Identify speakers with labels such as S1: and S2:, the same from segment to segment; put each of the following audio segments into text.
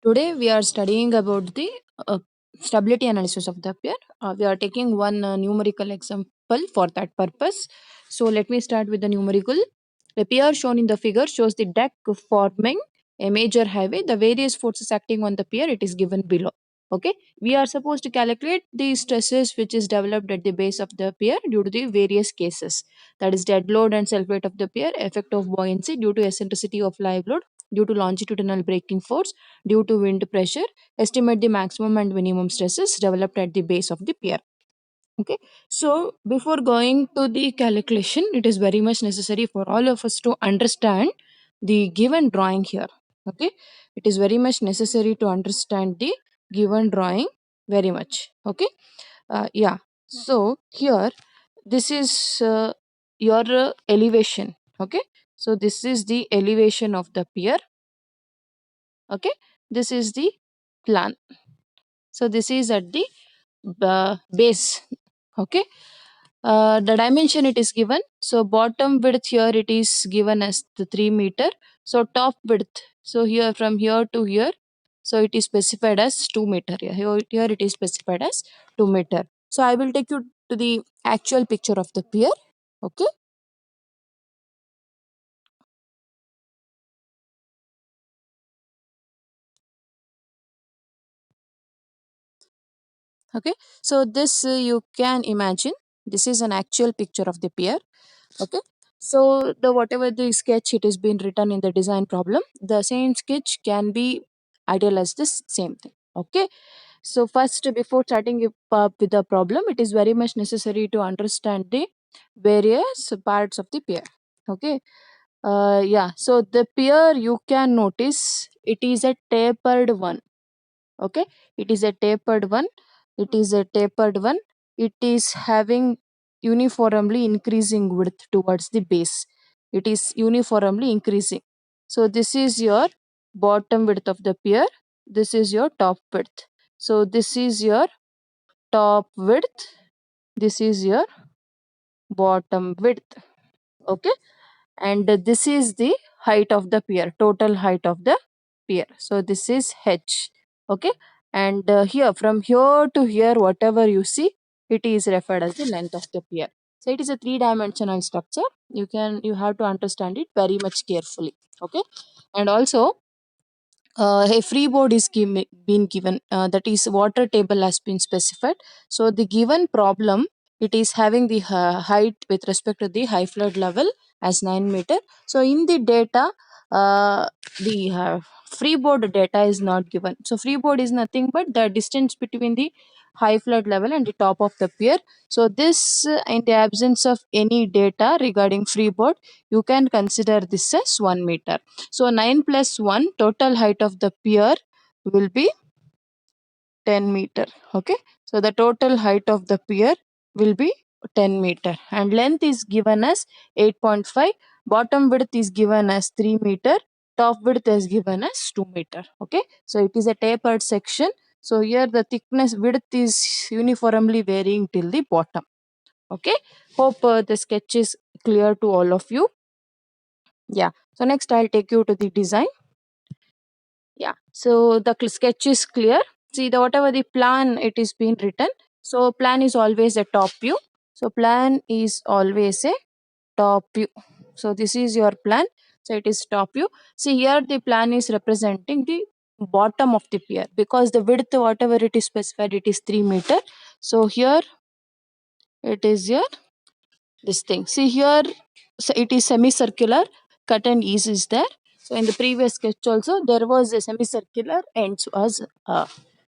S1: Today we are studying about the stability analysis of the pair. We are taking one numerical example for that purpose. So let me start with the numerical. The pair shown in the figure shows the deck forming a major highway. The various forces acting on the pier it is given below. Okay, we are supposed to calculate the stresses which is developed at the base of the pier due to the various cases. That is dead load and self weight of the pier, effect of buoyancy due to eccentricity of live load, due to longitudinal braking force, due to wind pressure. Estimate the maximum and minimum stresses developed at the base of the pier. Okay, so before going to the calculation, it is very much necessary for all of us to understand the given drawing here. Okay, it is very much necessary to understand the given drawing very much. Okay, yeah. So here, this is your elevation. Okay, so this is the elevation of the pier. Okay, this is the plan. So this is at the base. Okay, the dimension it is given. So bottom width here it is given as the 3 meter. So top width, so here from here to here, so it is specified as 2 meter. Here it is specified as 2 meter. So I will take you to the actual picture of the pier. Okay. Okay, so this you can imagine, this is an actual picture of the pier. Okay, so the whatever the sketch it is been written in the design problem, the same sketch can be idealized this same thing. Okay, so first before starting up with the problem, it is very much necessary to understand the various parts of the pier. Okay, yeah, so the pier you can notice it is a tapered one. Okay, it is a tapered one, it is a tapered one, it is having uniformly increasing width towards the base, it is uniformly increasing. So this is your bottom width of the pier, this is your top width. So this is your top width, this is your bottom width. Okay, and this is the height of the pier, total height of the pier, so this is h. Okay, and here from here to here whatever you see, it is referred as the length of the pier. So it is a three-dimensional structure, you have to understand it very much carefully. Okay, and also a freeboard is been given, that is water table has been specified. So the given problem, it is having the height with respect to the high flood level as 9 meter. So in the data, the freeboard data is not given. So freeboard is nothing but the distance between the high flood level and the top of the pier. So this in the absence of any data regarding freeboard, you can consider this as 1 meter. So 9 plus 1, total height of the pier will be 10 meter. Okay, so the total height of the pier will be 10 meter, and length is given as 8.5, bottom width is given as 3 meter, top width is given as 2 meter. Okay, so it is a tapered section. So here the thickness width is uniformly varying till the bottom. Okay, hope the sketch is clear to all of you. Yeah, so next I'll take you to the design. Yeah, so the sketch is clear. See, the whatever the plan it is being written, so plan is always a top view, so plan is always a top view. So this is your plan, so it is top view. See, here the plan is representing the bottom of the pier, because the width whatever it is specified, it is 3 meter. So here it is your this thing. See here, so it is semicircular, cut and ease is there. So in the previous sketch also there was a semicircular ends was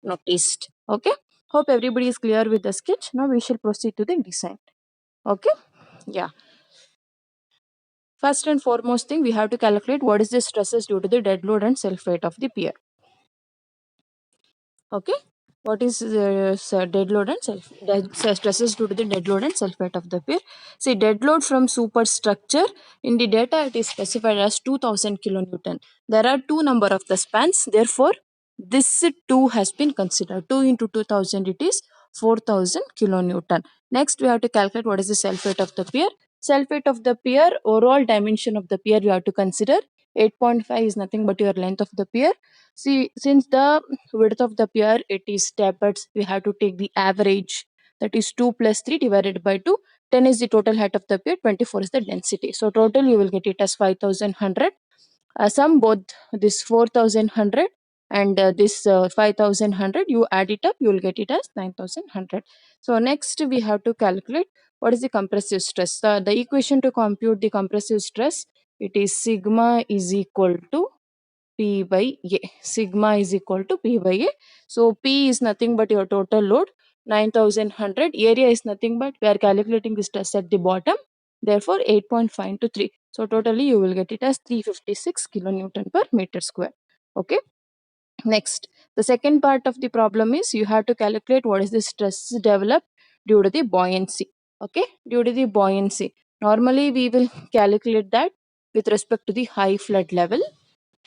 S1: noticed. Okay, hope everybody is clear with the sketch. Now we shall proceed to the design. Okay, yeah, first and foremost thing, we have to calculate what is the stresses due to the dead load and self weight of the pier. Okay, what is dead load and stresses due to the dead load and self weight of the pier? See, dead load from superstructure, in the data it is specified as 2000 kilonewton. There are two number of the spans, therefore this 2 has been considered. 2 into 2000 it is 4000 kilonewton. Next we have to calculate what is the self weight of the pier. Self weight of the pier, overall dimension of the pier we have to consider 8.5 is nothing but your length of the pier. See, since the width of the pier it is tapered, we have to take the average, that is 2 plus 3 divided by 2. 10 is the total height of the pier, 24 is the density. So total you will get it as 5100. Sum both this 4100 and this 5100, you add it up, you will get it as 9100. So next we have to calculate what is the compressive stress. The equation to compute the compressive stress, it is sigma is equal to P by A. Sigma is equal to P by A. So P is nothing but your total load, 9100. Area is nothing but we are calculating the stress at the bottom. Therefore 8.5 into 3. So totally you will get it as 356 kilonewton per meter square. Okay. Next, the second part of the problem is you have to calculate what is the stress developed due to the buoyancy. Okay, due to the buoyancy. Normally we will calculate that with respect to the high flood level.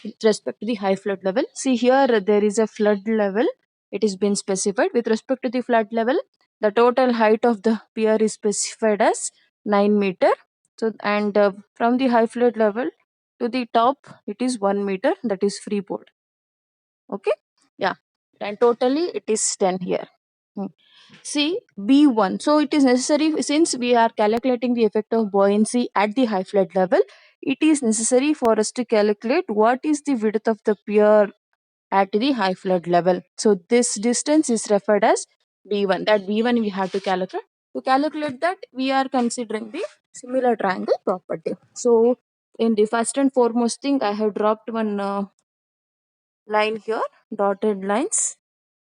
S1: With respect to the high flood level, see here there is a flood level. It is been specified with respect to the flood level. The total height of the pier is specified as 9 meter. So and from the high flood level to the top, it is 1 meter. That is freeboard. Okay, yeah, and totally it is 10 here. Hmm. See B1. So it is necessary, since we are calculating the effect of buoyancy at the high flood level, it is necessary for us to calculate what is the width of the pier at the high flood level. So this distance is referred as B1. That B1 we have to calculate. To calculate that, we are considering the similar triangle property. So in the first and foremost thing, I have dropped one line here, dotted lines.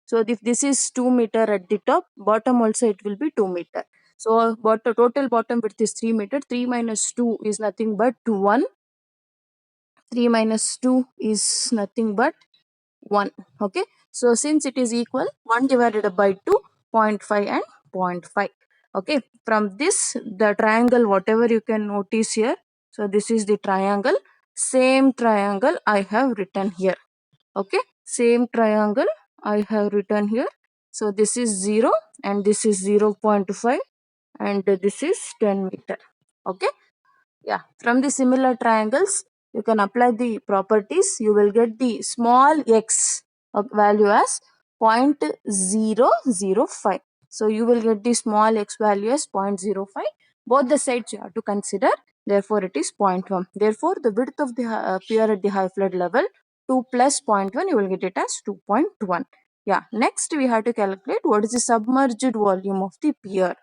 S1: So if this is 2 meter at the top, bottom also it will be 2 meter. So but the total bottom width is 3 meter. 3 minus 2 is nothing but 1. 3 minus 2 is nothing but 1. Okay, so since it is equal, 1 divided by 2, 0.5 and 0.5. Okay, from this the triangle whatever you can notice here, so this is the triangle, same triangle I have written here. Okay, same triangle I have written here. So this is 0 and this is 0.5 and this is 10 meter. Okay, yeah, from the similar triangles you can apply the properties. You will get the small x value as 0.005. So you will get the small x value as 0.05. Both the sides you have to consider. Therefore it is 0.1. Therefore the width of the pier at the high flood level, 2 plus 0.1, you will get it as 2.1. Yeah, next we have to calculate what is the submerged volume of the pier.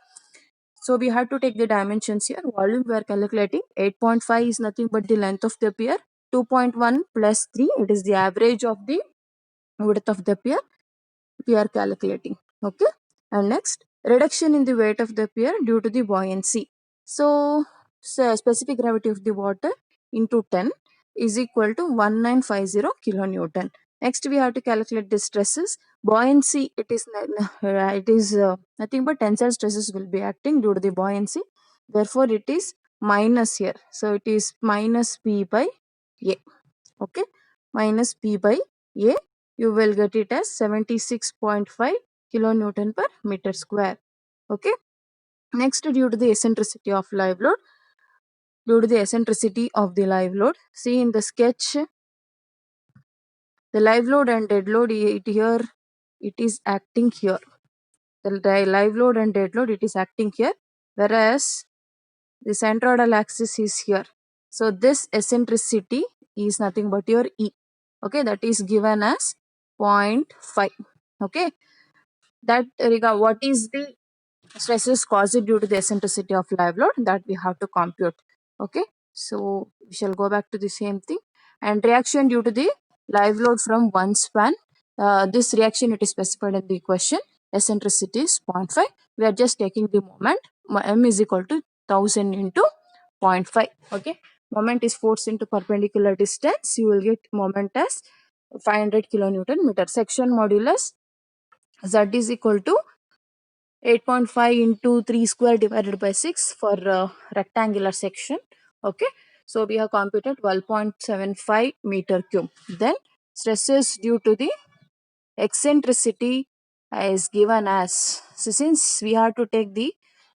S1: So we have to take the dimensions here. Volume we are calculating. 8.5 is nothing but the length of the pier. 2.1 plus 3, it is the average of the width of the pier we are calculating. Okay. And next, reduction in the weight of the pier due to the buoyancy. So specific gravity of the water into 10 is equal to 1950 kilonewton. Next, we have to calculate the stresses. Buoyancy, it is nothing but tensile stresses will be acting due to the buoyancy. Therefore, it is minus here. So it is minus P by A. Okay, minus P by A. You will get it as 76.5 kilonewton per meter square. Okay. Next, due to the eccentricity of live load, see in the sketch, the live load and dead load here, it is acting here. The live load and dead load, it is acting here, whereas the centroidal axis is here. So this eccentricity is nothing but your E. Okay, that is given as 0.5. Okay, that regard what is the stresses caused due to the eccentricity of live load, that we have to compute. Okay, so we shall go back to the same thing. And reaction due to the live load from one span, this reaction it is specified in the question. Eccentricity is 0.5. We are just taking the moment. M is equal to 1000 into 0.5. Okay, moment is force into perpendicular distance. You will get moment as 500 kilonewton meter. Section modulus Z is equal to 8.5 into 3 square divided by 6 for rectangular section. Okay, so we have computed 12.75 meter cube. Then stresses due to the eccentricity is given as, so since we have to take the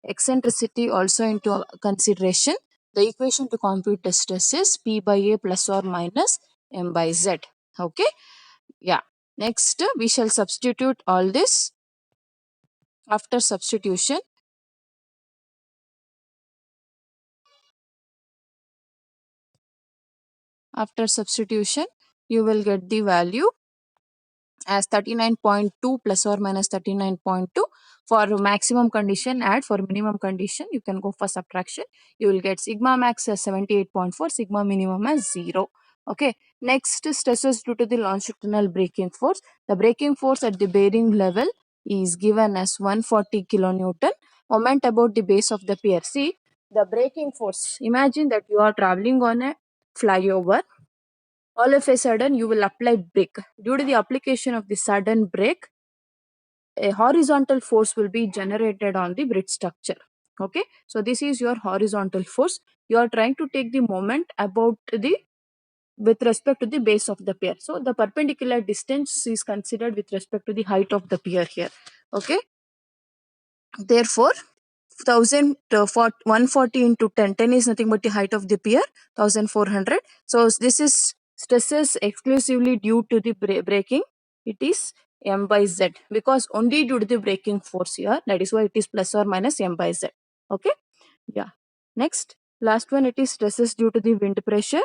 S1: eccentricity also into consideration, The equation to compute the stress is P by A plus or minus M by Z. Okay. Yeah. Next, we shall substitute all this. After substitution, you will get the value as 39.2 plus or minus 39.2. For maximum condition add, for minimum condition you can go for subtraction. You will get sigma max as 78.4, sigma minimum as 0. Okay. Next, stresses due to the longitudinal braking force. The braking force at the bearing level is given as 140 kilonewton. Moment about the base of the pier. See, the braking force, imagine that you are traveling on a flyover. All of a sudden you will apply brake. Due to the application of the sudden brake, a horizontal force will be generated on the bridge structure. Okay, so this is your horizontal force. You are trying to take the moment about the with respect to the base of the pier. So the perpendicular distance is considered with respect to the height of the pier here. Okay, therefore 1000 for 140 into 10, 10 is nothing but the height of the pier, 1400. So this is stresses exclusively due to the braking. It is M by Z, because only due to the braking force here, that is why it is plus or minus M by Z. Okay. Yeah. Next, last one, it is stresses due to the wind pressure.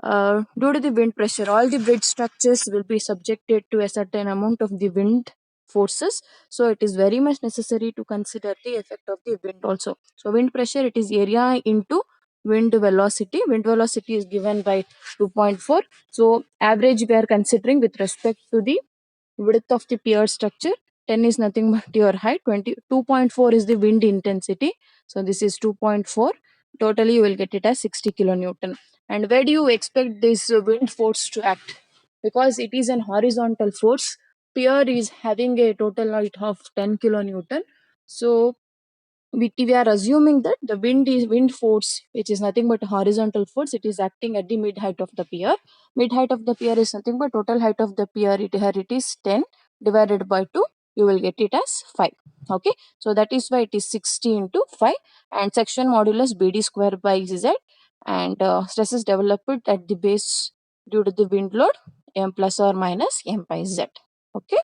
S1: Due to the wind pressure, all the bridge structures will be subjected to a certain amount of the wind forces. So it is very much necessary to consider the effect of the wind also. So wind pressure, it is area into wind velocity. Wind velocity is given by 2.4. So average we are considering with respect to the width of the pier structure. 10 is nothing but your height. 2.4 is the wind intensity. So this is 2.4. Totally you will get it as 60 kilonewton. And where do you expect this wind force to act? Because it is an horizontal force. Pier is having a total height of 10 kilonewton. So we are assuming that the wind force, which is nothing but horizontal force, it is acting at the mid height of the pier. Mid height of the pier is nothing but total height of the pier. Here it is 10 divided by 2. You will get it as 5. Okay. So that is why it is 60 into 5. And section modulus BD square by Z. And stresses developed at the base due to the wind load M plus or minus M by Z. Okay.